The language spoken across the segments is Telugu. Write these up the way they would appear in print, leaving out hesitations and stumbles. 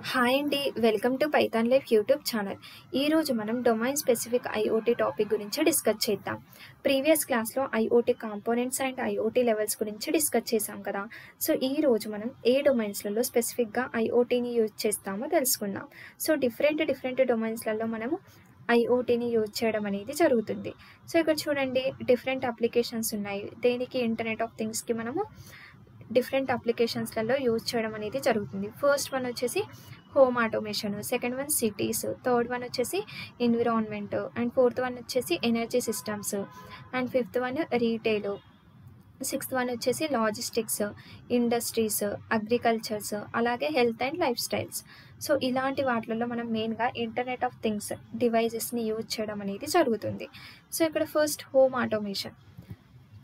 హాయ్ అండి. Welcome to Python life YouTube channel. ఈరోజు మనం డొమైన్ స్పెసిఫిక్ ఐఓటీ టాపిక్ గురించి డిస్కస్ చేద్దాం. ప్రీవియస్ క్లాస్లో IoT components and IoT levels గురించి డిస్కస్ చేసాం కదా. సో ఈరోజు మనం ఏ డొమైన్స్లలో స్పెసిఫిక్గా ఐఓటీని యూజ్ చేస్తామో తెలుసుకుందాం. సో డిఫరెంట్ డొమైన్స్లలో మనము ఐఓటీని యూజ్ చేయడం అనేది జరుగుతుంది. సో ఇక్కడ చూడండి, డిఫరెంట్ అప్లికేషన్స్ ఉన్నాయి. దేనికి ఇంటర్నెట్ ఆఫ్ థింగ్స్కి మనము డిఫరెంట్ అప్లికేషన్స్లలో యూజ్ చేయడం అనేది జరుగుతుంది. ఫస్ట్ వన్ వచ్చేసి home automation, second one cities, third one వచ్చేసి ఎన్విరాన్మెంట్, అండ్ ఫోర్త్ వన్ వచ్చేసి energy systems, and fifth one retail, sixth one వచ్చేసి లాజిస్టిక్స్, ఇండస్ట్రీస్, అగ్రికల్చర్స్, అలాగే health and life styles. So ఇలాంటి వాటిలలో మనం మెయిన్గా ఇంటర్నెట్ ఆఫ్ థింగ్స్ డివైజెస్ని యూజ్ చేయడం అనేది జరుగుతుంది. సో ఇక్కడ ఫస్ట్ హోమ్ ఆటోమేషన్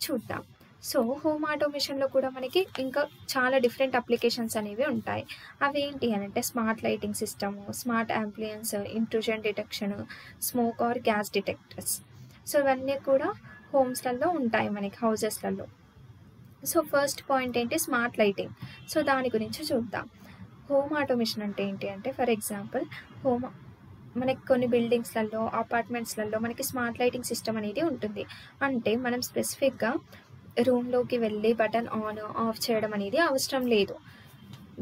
చూద్దాం. సో హోమ్ ఆటోమేషన్లో కూడా మనకి ఇంకా చాలా డిఫరెంట్ అప్లికేషన్స్ అనేవి ఉంటాయి. అవి ఏంటి అని అంటే smart lighting system, smart appliances, intrusion detection, smoke or gas detectors. So ఇవన్నీ కూడా హోమ్స్లలో ఉంటాయి మనకి, హౌజెస్లలో. సో ఫస్ట్ పాయింట్ ఏంటి, స్మార్ట్ లైటింగ్. సో దాని గురించి చూద్దాం. హోమ్ ఆటోమేషన్ అంటే ఏంటి అంటే, ఫర్ ఎగ్జాంపుల్ మనకి కొన్ని బిల్డింగ్స్లలో, అపార్ట్మెంట్స్లలో మనకి స్మార్ట్ లైటింగ్ సిస్టమ్ అనేది ఉంటుంది. అంటే మనం స్పెసిఫిక్గా రూమ్లోకి వెళ్ళి బటన్ ఆన్ ఆఫ్ చేయడం అనేది అవసరం లేదు.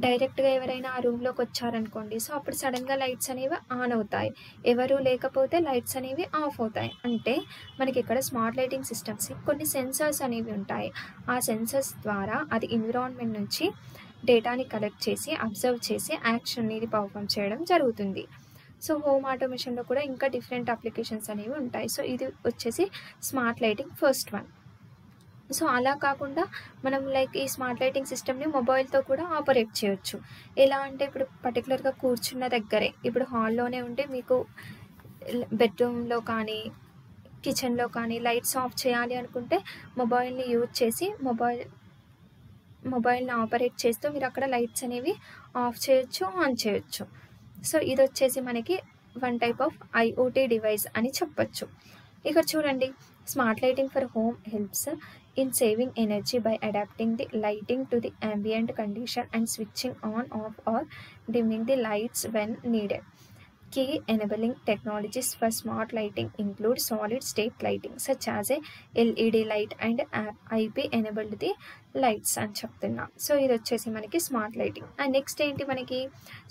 డైరెక్ట్గా ఎవరైనా ఆ రూమ్లోకి వచ్చారనుకోండి, సో అప్పుడు సడన్గా లైట్స్ అనేవి ఆన్ అవుతాయి, ఎవరు లేకపోతే లైట్స్ అనేవి ఆఫ్ అవుతాయి. అంటే మనకి ఇక్కడ స్మార్ట్ లైటింగ్ సిస్టమ్స్ కొన్ని సెన్సర్స్ అనేవి ఉంటాయి. ఆ సెన్సర్స్ ద్వారా అది ఎన్విరాన్మెంట్ నుంచి డేటాని కలెక్ట్ చేసి, అబ్జర్వ్ చేసి యాక్షన్ అనేది పర్ఫామ్ చేయడం జరుగుతుంది. సో హోమ్ ఆటోమేషన్లో కూడా ఇంకా డిఫరెంట్ అప్లికేషన్స్ అనేవి ఉంటాయి. సో ఇది వచ్చేసి smart lighting first one. So అలా కాకుండా మనం లైక్ ఈ స్మార్ట్ లైటింగ్ సిస్టమ్ని మొబైల్తో కూడా ఆపరేట్ చేయొచ్చు. ఎలా అంటే ఇప్పుడు పర్టికులర్గా కూర్చున్న దగ్గరే, ఇప్పుడు హాల్లోనే ఉంటే మీకు బెడ్రూమ్లో కానీ కిచెన్లో కానీ లైట్స్ ఆఫ్ చేయాలి అనుకుంటే మొబైల్ని యూజ్ చేసి మొబైల్ని ఆపరేట్ చేస్తూ మీరు అక్కడ లైట్స్ అనేవి ఆఫ్ చేయొచ్చు, ఆన్ చేయొచ్చు. సో ఇది వచ్చేసి మనకి one type of IoT device అని చెప్పచ్చు. ఇక్కడ చూడండి, smart lighting for home helps in saving energy by adapting the lighting to the ambient condition and switching on, off or dimming the lights when needed. Key enabling technologies for smart lighting include solid state lighting such as a LED light and IP enabled the lights అని చెప్తున్నా. సో ఇది వచ్చేసి మనకి స్మార్ట్ లైటింగ్. అండ్ నెక్స్ట్ ఏంటి, మనకి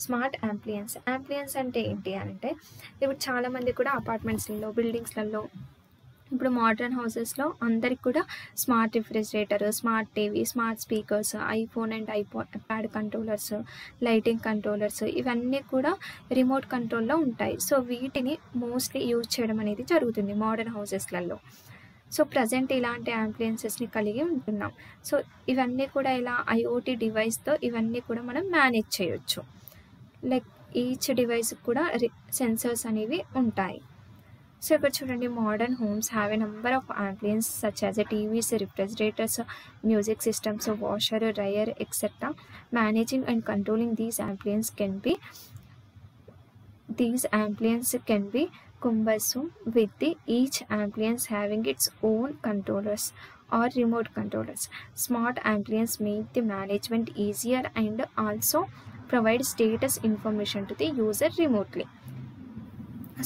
స్మార్ట్ యాంప్లియన్స్. యాంప్లియన్స్ అంటే ఏంటి అంటే, ఇప్పుడు చాలామంది కూడా అపార్ట్మెంట్స్లలో, బిల్డింగ్స్లలో, ఇప్పుడు మోడర్న్ హౌసెస్లో అందరికి కూడా smart refrigerator, smart TV, smart speakers, iPhone and iPad controllers, lighting controllers, ఇవన్నీ కూడా రిమోట్ కంట్రోల్లో ఉంటాయి. సో వీటిని మోస్ట్లీ యూజ్ చేయడం అనేది జరుగుతుంది మోడర్న్ హౌసెస్లలో. సో ప్రజెంట్ ఇలాంటి యాంప్లియన్సెస్ని కలిగి ఉంటున్నాం. సో ఇవన్నీ కూడా ఇలా ఐఓటీ డివైస్తో ఇవన్నీ కూడా మనం మేనేజ్ చేయొచ్చు. లైక్ ఈచ్ డివైస్ కూడా సెన్సర్స్ అనేవి ఉంటాయి. సో ఇక్కడ చూడండి, modern homes have a number of appliances such as TVs, refrigerators, music systems, washer, dryer etcetera. Managing and controlling these ampliance can be cumbersome, with each ampliance having its own controllers or remote controllers. Smart ampliance make the management easier and also provide status information to the user remotely.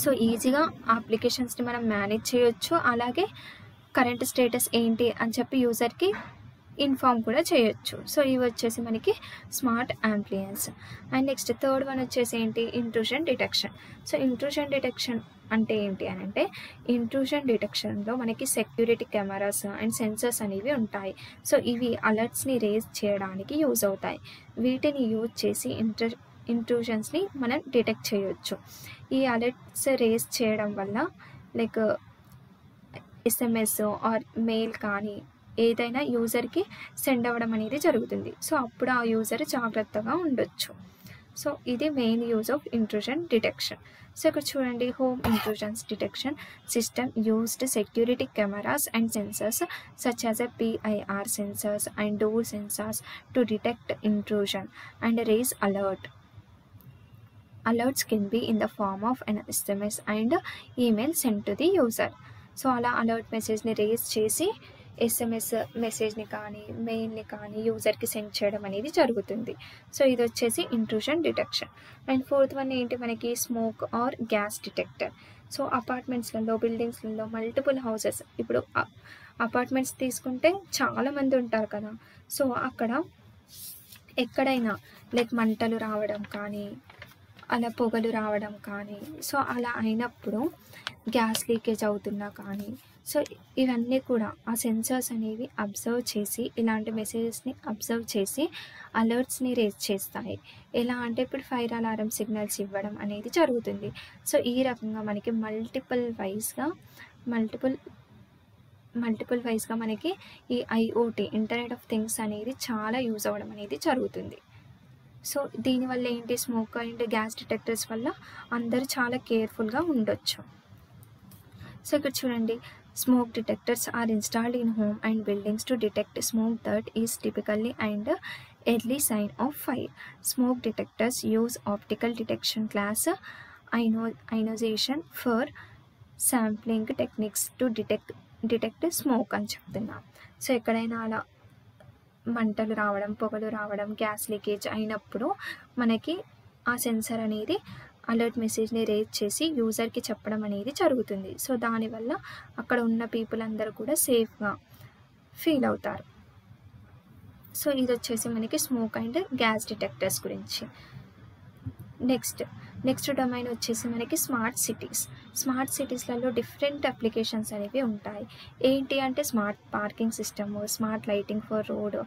So ఈజీగా అప్లికేషన్స్ని మనం మేనేజ్ చేయొచ్చు, అలాగే కరెంట్ స్టేటస్ ఏంటి అని చెప్పి యూజర్కి ఇన్ఫామ్ కూడా చేయొచ్చు. సో ఇవి వచ్చేసి మనకి smart appliances. And next third one వచ్చేసి ఏంటి, intrusion detection. So intrusion detection అంటే ఏంటి అని అంటే, ఇంట్రూజన్ డిటెక్షన్లో మనకి సెక్యూరిటీ కెమెరాస్ అండ్ సెన్సర్స్ అనేవి ఉంటాయి. సో ఇవి అలర్ట్స్ని రేజ్ చేయడానికి యూజ్ అవుతాయి. వీటిని యూజ్ చేసి ఇంట్రూజన్స్ని మనం డిటెక్ట్ చేయొచ్చు. ఈ అలర్ట్స్ రేస్ చేయడం వల్ల లైక్ ఎస్ఎంఎస్ ఆర్ మెయిల్ కానీ ఏదైనా యూజర్కి సెండ్ అవ్వడం అనేది జరుగుతుంది. సో అప్పుడు ఆ యూజర్ జాగ్రత్తగా ఉండొచ్చు. సో ఇది main use of intrusion detection. So ఇక్కడ చూడండి, home intrusions detection system used security cameras and sensors such as a PIR sensors and door sensors to detect intrusion and raise alert. Alerts can be in the form of an SMS and email sent to the user. So అలా అలర్ట్ మెసేజ్ని రేజ్ చేసి ఎస్ఎంఎస్ మెసేజ్ని కానీ మెయిల్ని కానీ యూజర్కి సెండ్ చేయడం అనేది జరుగుతుంది. సో ఇది వచ్చేసి intrusion detection. And fourth one ఏంటి మనకి smoke or gas detector. So అపార్ట్మెంట్స్లలో బిల్డింగ్స్లలో మల్టిపుల్ హౌసెస్, ఇప్పుడు అపార్ట్మెంట్స్ తీసుకుంటే చాలామంది ఉంటారు కదా. సో అక్కడ ఎక్కడైనా లైక్ మంటలు రావడం కానీ అలా పొగలు రావడం కానీ, సో అలా అయినప్పుడు గ్యాస్ లీకేజ్ అవుతున్నా కానీ, సో ఇవన్నీ కూడా ఆ సెన్సార్స్ అనేవి అబ్జర్వ్ చేసి ఇలాంటి మెసేజెస్ని అబ్జర్వ్ చేసి అలర్ట్స్ని రేజ్ చేస్తాయి. ఎలా అంటే ఇప్పుడు ఫైర్ అలారం సిగ్నల్స్ ఇవ్వడం అనేది జరుగుతుంది. సో ఈ రకంగా మనకి మల్టిపుల్ వైజ్గా మనకి ఈ ఐఓటీ ఇంటర్నెట్ ఆఫ్ థింగ్స్ అనేది చాలా యూజ్ అవ్వడం అనేది జరుగుతుంది. సో దీనివల్ల ఏంటి, స్మోక్ అండ్ గ్యాస్ డిటెక్టర్స్ వల్ల అందరూ చాలా కేర్ఫుల్గా ఉండొచ్చు. సో ఇక్కడ చూడండి, smoke detectors are installed in home and buildings to detect smoke that is typically and early sign of fire. Smoke detectors use optical detection class ionization for sampling techniques to detect smoke అని చెప్తున్నాం. సో ఎక్కడైనా అలా మంటలు రావడం, పొగలు రావడం, గ్యాస్ లీకేజ్ అయినప్పుడు మనకి ఆ సెన్సర్ అనేది అలర్ట్ మెసేజ్ని రేజ్ చేసి యూజర్కి చెప్పడం అనేది జరుగుతుంది. సో దానివల్ల అక్కడ ఉన్న పీపుల్ అందరూ కూడా సేఫ్గా ఫీల్ అవుతారు. సో ఇది వచ్చేసి మనకి స్మోక్ అండ్ గ్యాస్ డిటెక్టర్స్ గురించి. నెక్స్ట్ డొమైన్ వచ్చేసి మనకి స్మార్ట్ సిటీస్. స్మార్ట్ సిటీస్లలో డిఫరెంట్ అప్లికేషన్స్ అనేవి ఉంటాయి. ఏంటి అంటే smart parking system, smart lighting for road,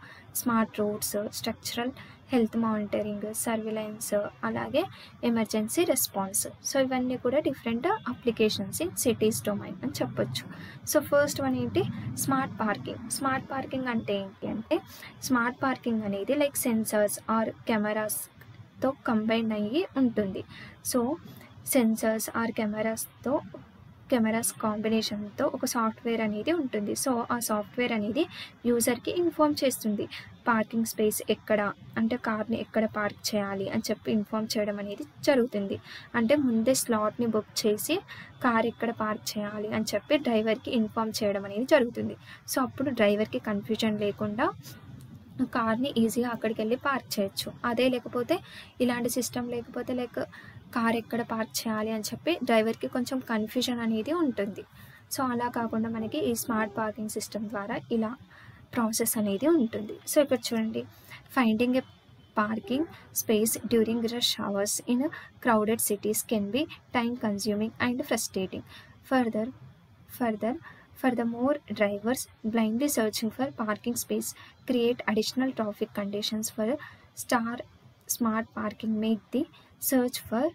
smart roads, structural health monitoring, surveillance, అలాగే ఎమర్జెన్సీ రెస్పాన్స్. సో ఇవన్నీ కూడా different applications in cities domain అని చెప్పొచ్చు. సో ఫస్ట్ వన్ ఏంటి, స్మార్ట్ పార్కింగ్. స్మార్ట్ పార్కింగ్ అంటే ఏంటి అంటే, స్మార్ట్ పార్కింగ్ అనేది లైక్ సెన్సర్స్ ఆర్ కెమెరాస్తో కంబైన్ అయ్యి ఉంటుంది. సో సెన్సర్స్ ఆర్ కెమెరాస్ కాంబినేషన్తో ఒక సాఫ్ట్వేర్ అనేది ఉంటుంది. సో ఆ సాఫ్ట్వేర్ అనేది యూజర్కి ఇన్ఫార్మ్ చేస్తుంది పార్కింగ్ స్పేస్ ఎక్కడ, అంటే కార్ని ఎక్కడ పార్క్ చేయాలి అని చెప్పి ఇన్ఫార్మ్ చేయడం అనేది జరుగుతుంది. అంటే ముందే స్లాట్ని బుక్ చేసి కార్ ఎక్కడ పార్క్ చేయాలి అని చెప్పి డ్రైవర్కి ఇన్ఫార్మ్ చేయడం అనేది జరుగుతుంది. సో అప్పుడు డ్రైవర్కి కన్ఫ్యూజన్ లేకుండా కార్ని ఈజీగా అక్కడికి వెళ్ళి పార్క్ చేయొచ్చు. అదే లేకపోతే ఇలాంటి సిస్టమ్ లేకపోతే లైక్ కార్ ఎక్కడ పార్క్ చేయాలి అని చెప్పి డ్రైవర్కి కొంచెం కన్ఫ్యూజన్ అనేది ఉంటుంది. సో అలా కాకుండా మనకి ఈ స్మార్ట్ పార్కింగ్ సిస్టమ్ ద్వారా ఇలా ప్రాసెస్ అనేది ఉంటుంది. సో ఇక్కడ చూడండి, finding A parking space during rush hours in crowded cities can be time consuming and frustrating. Furthermore, drivers blindly searching for parking space create additional traffic conditions for smart parking make the search for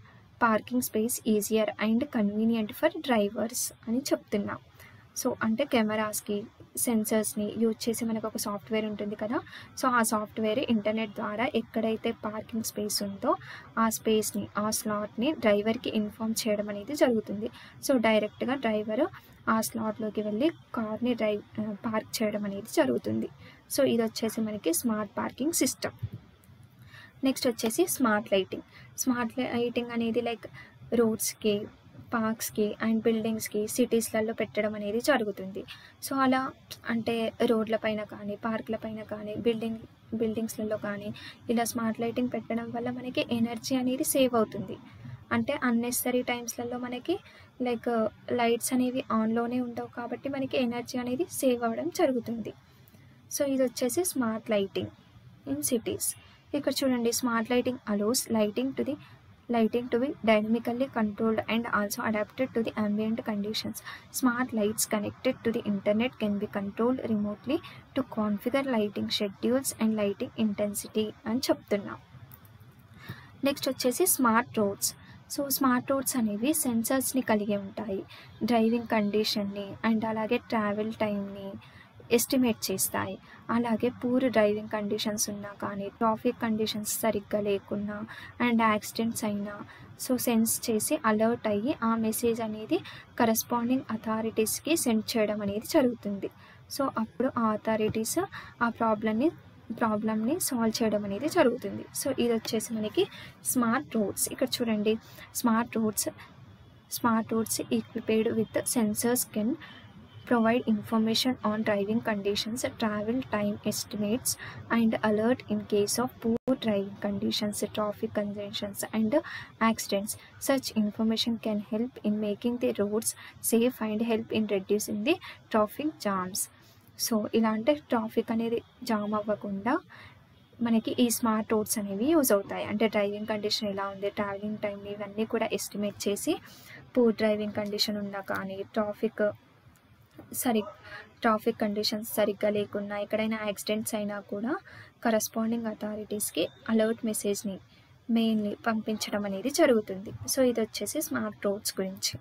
parking space easier and convenient for drivers అని చెప్తున్నా. సో అంటే కెమెరాస్కి సెన్సర్స్ని యూజ్ చేసి మనకు ఒక సాఫ్ట్వేర్ ఉంటుంది కదా. సో ఆ సాఫ్ట్వేర్ ఇంటర్నెట్ ద్వారా ఎక్కడైతే పార్కింగ్ స్పేస్ ఉందో ఆ స్పేస్ని, ఆ స్లాట్ని డ్రైవర్కి ఇన్ఫార్మ్ చేయడం అనేది జరుగుతుంది. సో డైరెక్ట్గా డ్రైవర్ ఆ స్లాట్లోకి వెళ్ళి కార్ని పార్క్ చేయడం అనేది జరుగుతుంది. సో ఇది వచ్చేసి మనకి స్మార్ట్ పార్కింగ్ సిస్టమ్. నెక్స్ట్ వచ్చేసి స్మార్ట్ లైటింగ్ అనేది లైక్ రోడ్స్కి, పార్క్స్కి అండ్ బిల్డింగ్స్కి, సిటీస్లలో పెట్టడం అనేది జరుగుతుంది. సో అలా అంటే రోడ్ల పైన కానీ, పార్కుల పైన కానీ, బిల్డింగ్స్లలో కానీ ఇలా స్మార్ట్ లైటింగ్ పెట్టడం వల్ల మనకి ఎనర్జీ అనేది సేవ్ అవుతుంది. అంటే అన్నెసరీ టైమ్స్లలో మనకి లైక్ లైట్స్ అనేవి ఆన్లోనే ఉండవు కాబట్టి మనకి ఎనర్జీ అనేది సేవ్ అవ్వడం జరుగుతుంది. సో ఇది వచ్చేసి స్మార్ట్ లైటింగ్ ఇన్ సిటీస్. ఇక్కడ చూడండి, smart lighting allows lighting to be dynamically controlled and also adapted to the ambient conditions. Smart lights connected to the internet can be controlled remotely to configure lighting schedules and lighting intensity అని చెప్తున్నాం. నెక్స్ట్ వచ్చేసి smart roads. So smart roads అనేవి సెన్సర్స్ని కలిగి ఉంటాయి. డ్రైవింగ్ కండిషన్ని అండ్ అలాగే ట్రావెల్ టైంని ఎస్టిమేట్ చేస్తాయి. అలాగే పూర్ డ్రైవింగ్ కండిషన్స్ ఉన్నా కానీ, ట్రాఫిక్ కండిషన్స్ సరిగ్గా లేకున్నా అండ్ యాక్సిడెంట్స్ అయినా సో సెన్స్ చేసి అలర్ట్ అయ్యి ఆ మెసేజ్ అనేది కరెస్పాండింగ్ అథారిటీస్కి సెండ్ చేయడం అనేది జరుగుతుంది. సో అప్పుడు ఆ అథారిటీస్ ఆ ప్రాబ్లమ్ని సాల్వ్ చేయడం అనేది జరుగుతుంది. సో ఇది వచ్చేసి మనకి స్మార్ట్ రోడ్స్. ఇక్కడ చూడండి, smart roads equipped with sensors can provide information on driving conditions, travel time estimates, and alert in case of poor driving conditions, traffic congestions, and accidents. Such information can help in making the roads safe and help in reducing the traffic jams. So ఇలాంటి ట్రాఫిక్ అనేది జామ్ అవ్వకుండా మనకి ఈ స్మార్ట్ రోడ్స్ అనేవి యూజ్ అవుతాయి. అంటే డ్రైవింగ్ కండిషన్ ఎలా ఉంది, ట్రావెలింగ్ టైం, ఇవన్నీ కూడా ఎస్టిమేట్ చేసి పూర్ డ్రైవింగ్ కండిషన్ ఉన్నా కానీ ట్రాఫిక్ కండిషన్స్ సరిగ్గా లేకున్నా ఎక్కడైనా యాక్సిడెంట్స్ అయినా కూడా కరస్పాండింగ్ అథారిటీస్కి అలర్ట్ మెసేజ్ని మెయిన్లీ పంపించడం అనేది జరుగుతుంది. సో ఇది వచ్చేసి స్మార్ట్ రోడ్స్ గురించి.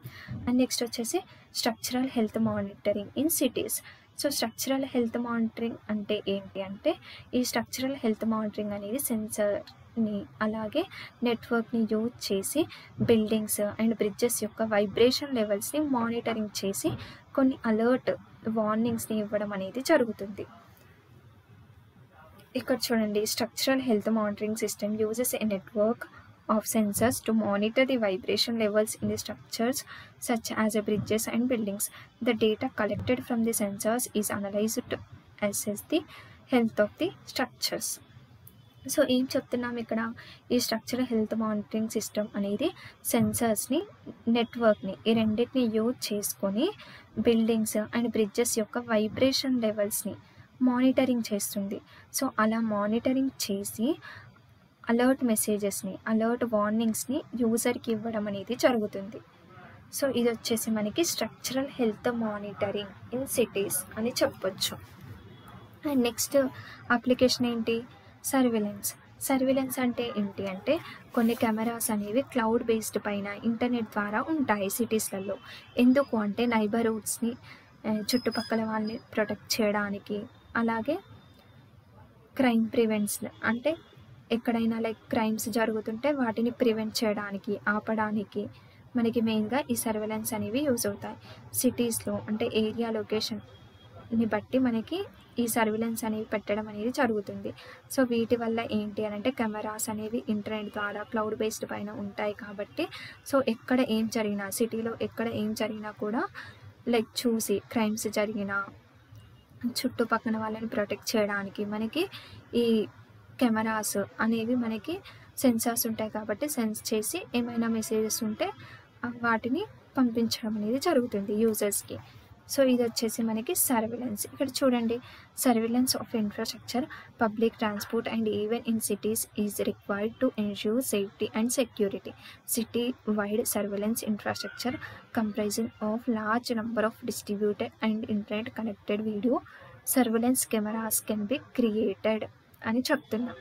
అండ్ నెక్స్ట్ వచ్చేసి structural health monitoring in cities. So structural health monitoring అంటే ఏంటి అంటే, ఈ స్ట్రక్చరల్ హెల్త్ మానిటరింగ్ అనేది సెన్సర్ని అలాగే నెట్వర్క్ని యూజ్ చేసి బిల్డింగ్స్ అండ్ బ్రిడ్జెస్ యొక్క వైబ్రేషన్ లెవెల్స్ని మానిటరింగ్ చేసి కొన్ని అలర్ట్ వార్నింగ్స్ని ఇవ్వడం అనేది జరుగుతుంది. ఇక్కడ చూడండి, structural health monitoring system uses a network of sensors to monitor the vibration levels in the structures such as bridges and buildings. The data collected from the sensors is analyzed to assess the health of the structures. So ఏం చెప్తున్నాం ఇక్కడ, ఈ స్ట్రక్చరల్ హెల్త్ మానిటరింగ్ సిస్టమ్ అనేది సెన్సర్స్ని, నెట్వర్క్ని, ఈ రెండింటిని యూజ్ చేసుకొని బిల్డింగ్స్ అండ్ బ్రిడ్జెస్ యొక్క వైబ్రేషన్ లెవెల్స్ని మానిటరింగ్ చేస్తుంది. సో అలా మానిటరింగ్ చేసి అలర్ట్ మెసేజెస్ని, అలర్ట్ వార్నింగ్స్ని యూజర్కి ఇవ్వడం అనేది జరుగుతుంది. సో ఇది వచ్చేసి మనకి structural health monitoring in cities అని చెప్పొచ్చు. అండ్ నెక్స్ట్ అప్లికేషన్ ఏంటి, సర్విలెన్స్ అంటే ఏంటి అంటే, కొన్ని కెమెరాస్ అనేవి క్లౌడ్ బేస్డ్ పైన ఇంటర్నెట్ ద్వారా ఉంటాయి సిటీస్లలో. ఎందుకు అంటే నైబర్హుడ్స్ని, చుట్టుపక్కల వాళ్ళని ప్రొటెక్ట్ చేయడానికి, అలాగే క్రైమ్ ప్రివెన్స్ అంటే ఎక్కడైనా క్రైమ్స్ జరుగుతుంటే వాటిని ప్రివెంట్ చేయడానికి, ఆపడానికి మనకి మెయిన్గా ఈ సర్వేలెన్స్ అనేవి యూజ్ అవుతాయి. సిటీస్లో అంటే ఏరియా లొకేషన్ని బట్టి మనకి ఈ సర్వేలెన్స్ అనేవి పెట్టడం అనేది జరుగుతుంది. సో వీటి వల్ల ఏంటి అని అంటే, కెమెరాస్ అనేవి ఇంటర్నెట్ ద్వారా క్లౌడ్ బేస్డ్ పైన ఉంటాయి కాబట్టి, సో ఎక్కడ ఏం జరిగినా, సిటీలో ఎక్కడ ఏం జరిగినా కూడా చూసి క్రైమ్స్ జరిగినా చుట్టుపక్కల వాళ్ళని ప్రొటెక్ట్ చేయడానికి మనకి ఈ కెమెరాస్ అనేవి మనకి సెన్సార్స్ ఉంటాయి కాబట్టి సెన్స్ చేసి ఏమైనా మెసేజెస్ ఉంటే వాటిని పంపించడం అనేది జరుగుతుంది యూజర్స్కి. సో ఇది వచ్చేసి మనకి సర్వేలెన్స్. ఇక్కడ చూడండి, surveillance of infrastructure, public transport and even in cities is required to ensure safety and security. City wide surveillance infrastructure comprising of large number of distributed and internet connected video surveillance cameras can be created అని చెప్తున్నాం.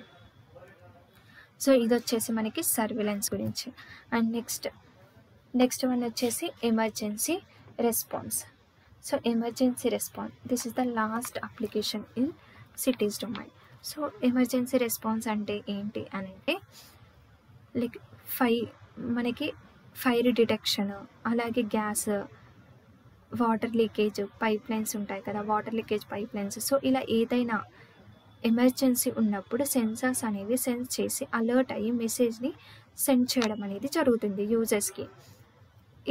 సో ఇది వచ్చేసి మనకి సర్వేలెన్స్ గురించి. అండ్ నెక్స్ట్ వన్ వచ్చేసి emergency response. So emergency response, this is the last application in cities domain. So emergency response అంటే ఏంటి అని అంటే, మనకి ఫైర్ డిటెక్షన్, అలాగే gas, water leakage pipe lines ఉంటాయి కదా, water leakage pipe lines. So ఇలా ఏదైనా ఎమర్జెన్సీ ఉన్నప్పుడు సెన్సార్స్ అనేవి సెన్స్ చేసి అలర్ట్ అయ్యి మెసేజ్ని సెండ్ చేయడం అనేది జరుగుతుంది యూజర్స్కి.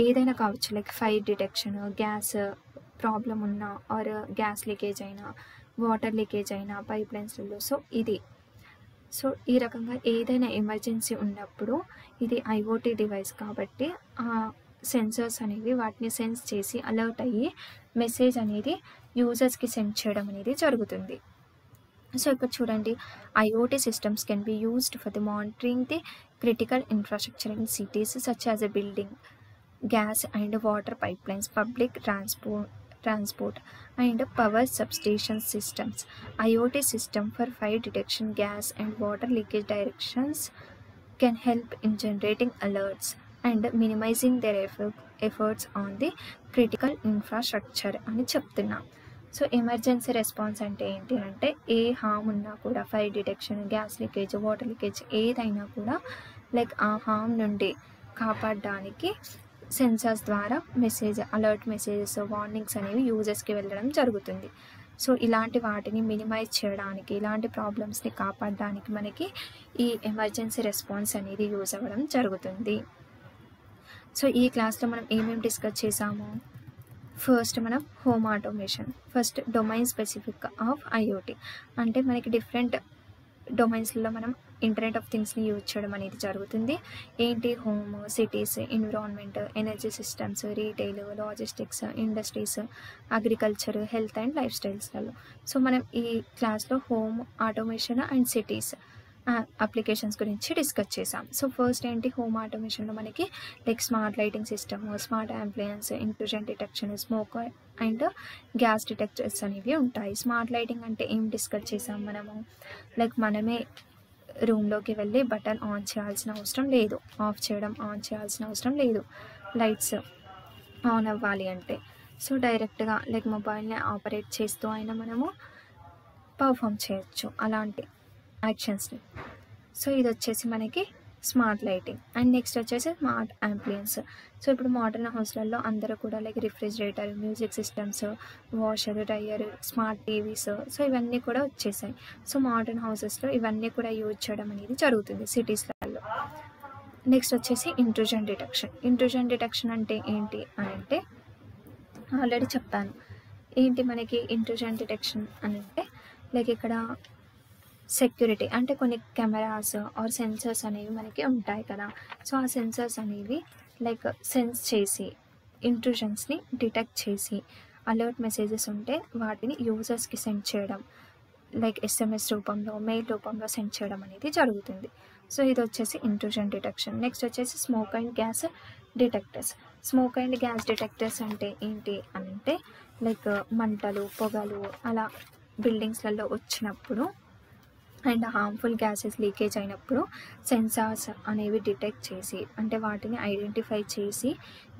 ఏదైనా కావచ్చు, ఫైర్ డిటెక్షన్, గ్యాస్ ప్రాబ్లం ఉన్నా, ఆర్ గ్యాస్ లీకేజ్ అయినా, వాటర్ లీకేజ్ అయినా పైప్ లైన్స్లలో. సో ఈ రకంగా ఏదైనా ఎమర్జెన్సీ ఉన్నప్పుడు ఇది ఐఓటీ డివైస్ కాబట్టి ఆ సెన్సర్స్ అనేవి వాటిని సెన్స్ చేసి అలర్ట్ అయ్యి మెసేజ్ అనేది యూజర్స్కి సెండ్ చేయడం అనేది జరుగుతుంది. సో ఇక్కడ చూడండి, IoT systems can be used for the monitoring the critical infrastructure in cities such as a building, gas and water pipelines, public transport and power substation systems. IoT system for fire detection, gas and water leakage directions can help in generating alerts and minimizing their efforts on the critical infrastructure అని చెప్తున్నాం. సో ఎమర్జెన్సీ రెస్పాన్స్ అంటే ఏంటి అంటే, ఏ హామ్ ఉన్నా కూడా, fire detection, gas leakage, water leakage ఏదైనా కూడా ఆ హామ్ నుండి కాపాడడానికి సెన్సార్స్ ద్వారా అలర్ట్ మెసేజెస్, వార్నింగ్స్ అనేవి యూజర్స్కి వెళ్ళడం జరుగుతుంది. సో ఇలాంటి వాటిని మినిమైజ్ చేయడానికి, ఇలాంటి ప్రాబ్లమ్స్ని కాపాడడానికి మనకి ఈ ఎమర్జెన్సీ రెస్పాన్స్ అనేది యూజ్ అవ్వడం జరుగుతుంది. సో ఈ క్లాస్లో మనం ఏమేమి డిస్కస్ చేసాము, ఫస్ట్ మనం home automation. First domain specific of IoT అంటే మనకి డిఫరెంట్ డొమైన్స్లో మనం ఇంటర్నెట్ ఆఫ్ థింగ్స్ని యూజ్ చేయడం అనేది జరుగుతుంది. ఏంటి? Home, cities, environment, energy systems, retail, logistics, industries, agriculture, health and life స్టైల్స్లలో. సో మనం ఈ క్లాస్లో home automation and cities applications గురించి డిస్కస్ చేసాం. సో ఫస్ట్ ఏంటి? హోమ్ ఆటోమేషన్లో మనకి like smart lighting system, smart appliances, intrusion detection, smoke and gas detectors అనేవి ఉంటాయి. స్మార్ట్ లైటింగ్ అంటే ఏం డిస్కస్ చేసాం మనము? లైక్ మనమే రూమ్లోకి వెళ్ళి బటన్ ఆన్ చేయాల్సిన అవసరం లేదు, ఆఫ్ చేయడం ఆన్ చేయాల్సిన అవసరం లేదు లైట్స్ ఆన్ అవ్వాలి అంటే. సో డైరెక్ట్గా లైక్ మొబైల్ని ఆపరేట్ చేస్తూ అయినా మనము పర్ఫామ్ చేయొచ్చు అలాంటి యాక్షన్స్ని. సో ఇది వచ్చేసి మనకి స్మార్ట్ లైటింగ్. అండ్ నెక్స్ట్ వచ్చేసి స్మార్ట్ అంప్లియన్స్. సో ఇప్పుడు మోడర్న్ హౌస్లలో అందరూ కూడా like refrigerator, music systems, washer, dryer, smart TVs, so ఇవన్నీ కూడా వచ్చేసాయి. సో మోడర్న్ హౌసెస్లో ఇవన్నీ కూడా యూజ్ చేయడం అనేది జరుగుతుంది సిటీస్లలో. నెక్స్ట్ వచ్చేసి ఇంట్రూజన్ డిటెక్షన్. ఇంట్రూజన్ డిటెక్షన్ అంటే ఏంటి అని అంటే ఆల్రెడీ చెప్పాను. ఏంటి మనకి ఇంట్రూజన్ డిటెక్షన్ అని అంటే లైక్ ఇక్కడ సెక్యూరిటీ అంటే కొన్ని కెమెరాస్ ఆర్ సెన్సర్స్ అనేవి మనకి ఉంటాయి కదా. సో ఆ సెన్సర్స్ అనేవి లైక్ సెన్స్ చేసి ఇంట్రూజన్స్ని డిటెక్ట్ చేసి అలర్ట్ మెసేజెస్ ఉంటే వాటిని యూజర్స్కి సెండ్ చేయడం, లైక్ ఎస్ఎంఎస్ రూపంలో, మెయిల్ రూపంలో సెండ్ చేయడం అనేది జరుగుతుంది. సో ఇది వచ్చేసి ఇంట్రూజన్ డిటెక్షన్. నెక్స్ట్ వచ్చేసి smoke and gas detectors. Smoke and gas detectors అంటే ఏంటి అని అంటే లైక్ మంటలు, పొగలు అలా బిల్డింగ్స్లలో వచ్చినప్పుడు అండ్ హార్మ్ఫుల్ గ్యాసెస్ లీకేజ్ అయినప్పుడు సెన్సార్స్ అనేవి డిటెక్ట్ చేసి అంటే వాటిని ఐడెంటిఫై చేసి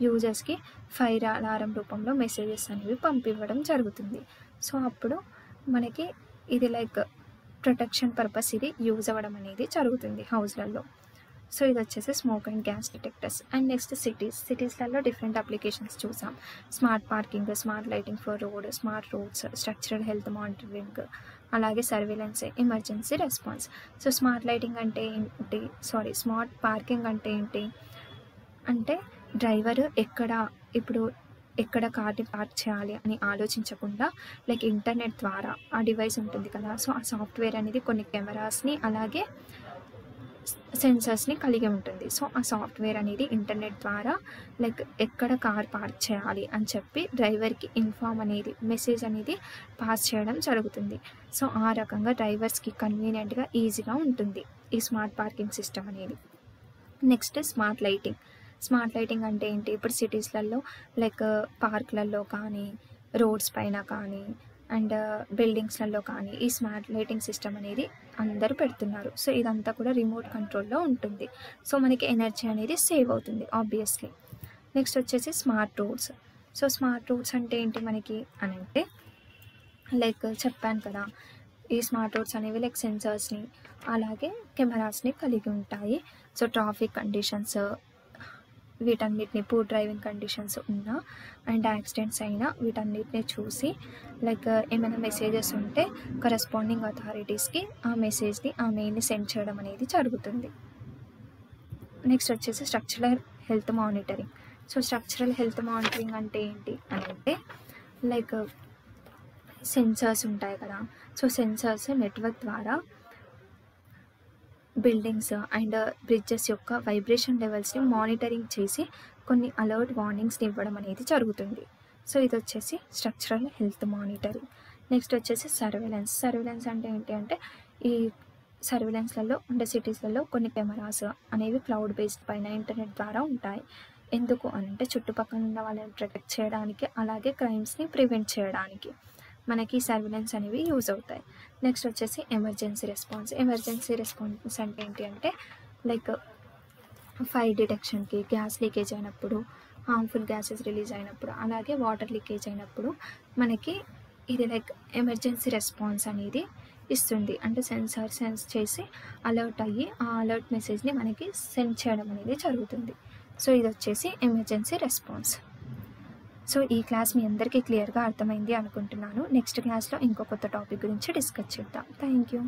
యూజర్స్కి ఫైర్ అలారం రూపంలో మెసేజెస్ అనేవి పంపివ్వడం జరుగుతుంది. సో అప్పుడు మనకి ఇది లైక్ ప్రొటెక్షన్ పర్పస్ ఇది యూజ్ అవ్వడం అనేది జరుగుతుంది హౌస్లలో. సో ఇది వచ్చేసి smoke and gas detectors. And next సిటీస్లలో డిఫరెంట్ అప్లికేషన్స్ చూసాం. Smart parking, smart lighting for road, smart roads, structural health monitoring, అలాగే surveillance, emergency response. So smart lighting అంటే ఏంటి? స్మార్ట్ పార్కింగ్ అంటే ఏంటి అంటే డ్రైవర్ ఎక్కడ కార్ని పార్క్ చేయాలి అని ఆలోచించకుండా లైక్ ఇంటర్నెట్ ద్వారా ఆ డివైస్ ఉంటుంది కదా. సో ఆ సాఫ్ట్వేర్ అనేది కొన్ని కెమెరాస్ని అలాగే సెన్సర్స్ని కలిగి ఉంటుంది. సో ఆ సాఫ్ట్వేర్ అనేది ఇంటర్నెట్ ద్వారా లైక్ ఎక్కడ కార్ పార్క్ చేయాలి అని చెప్పి డ్రైవర్కి ఇన్ఫార్మ్ అనేది మెసేజ్ అనేది పాస్ చేయడం జరుగుతుంది. సో ఆ రకంగా డ్రైవర్స్కి కన్వీనియంట్గా ఈజీగా ఉంటుంది ఈ స్మార్ట్ పార్కింగ్ సిస్టమ్ అనేది. Next smart lighting. Smart lighting అంటే ఏంటి? ఇప్పుడు సిటీస్లలో లైక్ పార్క్లలో కానీ, రోడ్స్ పైన కానీ అండ్ బిల్డింగ్స్లలో కానీ ఈ స్మార్ట్ లైటింగ్ సిస్టమ్ అనేది అందరూ పెడుతున్నారు. సో ఇదంతా కూడా రిమోట్ కంట్రోల్లో ఉంటుంది. సో మనకి ఎనర్జీ అనేది సేవ్ అవుతుంది ఆబ్వియస్లీ. నెక్స్ట్ వచ్చేసి smart roads. So smart roads అంటే ఏంటి మనకి అని అంటే లైక్ చెప్పాను కదా, ఈ స్మార్ట్ రోడ్స్ అనేవి లైక్ సెన్సర్స్ని అలాగే కెమెరాస్ని కలిగి ఉంటాయి. సో ట్రాఫిక్ కండిషన్స్ వీటన్నిటిని, పూర్ డ్రైవింగ్ కండిషన్స్ ఉన్నా అండ్ యాక్సిడెంట్స్ అయినా వీటన్నిటిని చూసి లైక్ ఏమైనా మెసేజెస్ ఉంటే కరెస్పాండింగ్ అథారిటీస్కి ఆ మెసేజ్ని, ఆ మెయిల్ని సెండ్ చేయడం అనేది జరుగుతుంది. నెక్స్ట్ వచ్చేసి structural health monitoring. So structural health monitoring అంటే ఏంటి అని అంటే లైక్ సెన్సర్స్ ఉంటాయి కదా. సో సెన్సర్స్ నెట్వర్క్ ద్వారా బిల్డింగ్స్ అండ్ బ్రిడ్జెస్ యొక్క వైబ్రేషన్ లెవెల్స్ని మానిటరింగ్ చేసి కొన్ని అలర్ట్ వార్నింగ్స్ని ఇవ్వడం అనేది జరుగుతుంది. సో ఇది వచ్చేసి స్ట్రక్చరల్ హెల్త్ మానిటరింగ్. నెక్స్ట్ వచ్చేసి సర్వేలెన్స్. సర్వేలెన్స్ అంటే ఏంటి అంటే ఈ సర్వేలెన్స్లలో అంటే సిటీస్లలో కొన్ని కెమెరాస్ అనేవి క్లౌడ్ బేస్డ్ పైన ఇంటర్నెట్ ద్వారా ఉంటాయి. ఎందుకు అని అంటే చుట్టుపక్కల ఉన్న వాళ్ళని ప్రొటెక్ట్ చేయడానికి అలాగే క్రైమ్స్ని ప్రివెంట్ చేయడానికి మనకి సర్వేలెన్స్ అనేవి యూజ్ అవుతాయి. నెక్స్ట్ వచ్చేసి ఎమర్జెన్సీ రెస్పాన్స్. ఎమర్జెన్సీ రెస్పాన్స్ అంటే ఏంటి అంటే లైక్ ఫైర్ డిటెక్షన్కి, గ్యాస్ లీకేజ్ అయినప్పుడు, హార్మ్ఫుల్ గ్యాసెస్ రిలీజ్ అయినప్పుడు అలాగే వాటర్ లీకేజ్ అయినప్పుడు మనకి ఇది లైక్ ఎమర్జెన్సీ రెస్పాన్స్ అనేది ఇస్తుంది. అంటే సెన్సార్ సెన్స్ చేసి అలర్ట్ అయ్యి ఆ అలర్ట్ మెసేజ్ని మనకి సెండ్ చేయడం అనేది జరుగుతుంది. సో ఇది వచ్చేసి ఎమర్జెన్సీ రెస్పాన్స్. సో ఈ క్లాస్ మీ అందరికీ క్లియర్గా అర్థమైంది అనుకుంటున్నాను. నెక్స్ట్ క్లాస్లో ఇంకో కొత్త టాపిక్ గురించి డిస్కస్ చేద్దాం. Thank you.